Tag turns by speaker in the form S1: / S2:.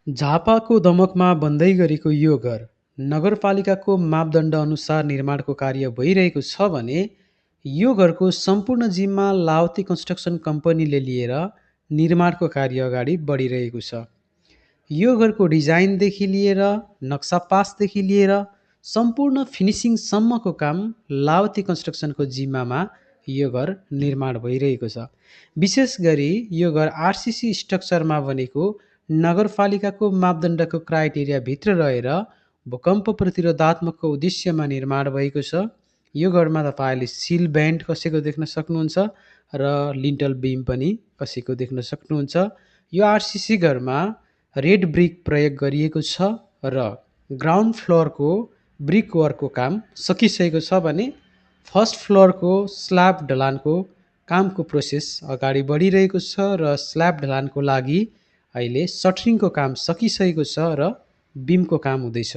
S1: झापाको दमकमा बन्दै गरेको यो घर नगरपालिकाको मापदण्ड अनुसार निर्माणको कार्य भइरहेको छ भने यो घरको सम्पूर्ण जिम्मा लावती कन्स्ट्रक्सन कम्पनीले लिएर निर्माणको कार्य अगाडि बढिरहेको छ। यो घरको डिजाइनदेखि लिएर नक्सा पासदेखि लिएर सम्पूर्ण फिनिसिङसम्मको काम लावती कन्स्ट्रक्सनको जिम्मामा यो घर निर्माण भइरहेको छ। विशेष गरी यो घर आरसिसी स्ट्रक्चरमा बनेको नगरपालिकाको मापदण्डको क्राइटेरियाभित्र रहेर भूकम्प प्रतिरोधात्मकको उद्देश्यमा निर्माण भएको छ। यो घरमा तपाईँले सिल ब्यान्ड कसेको देख्न सक्नुहुन्छ र लिन्टल बिम पनि कसेको देख्न सक्नुहुन्छ। यो आरसिसी घरमा रेड ब्रिक प्रयोग गरिएको छ र ग्राउन्ड फ्लोरको ब्रिक वर्कको काम सकिसकेको छ भने फर्स्ट फ्लोरको स्ल्याब ढलानको कामको प्रोसेस अगाडि बढिरहेको छ र स्ल्याब ढलानको लागि अहिले सटरिङको काम सकिसकेको छ र बिमको काम हुँदैछ।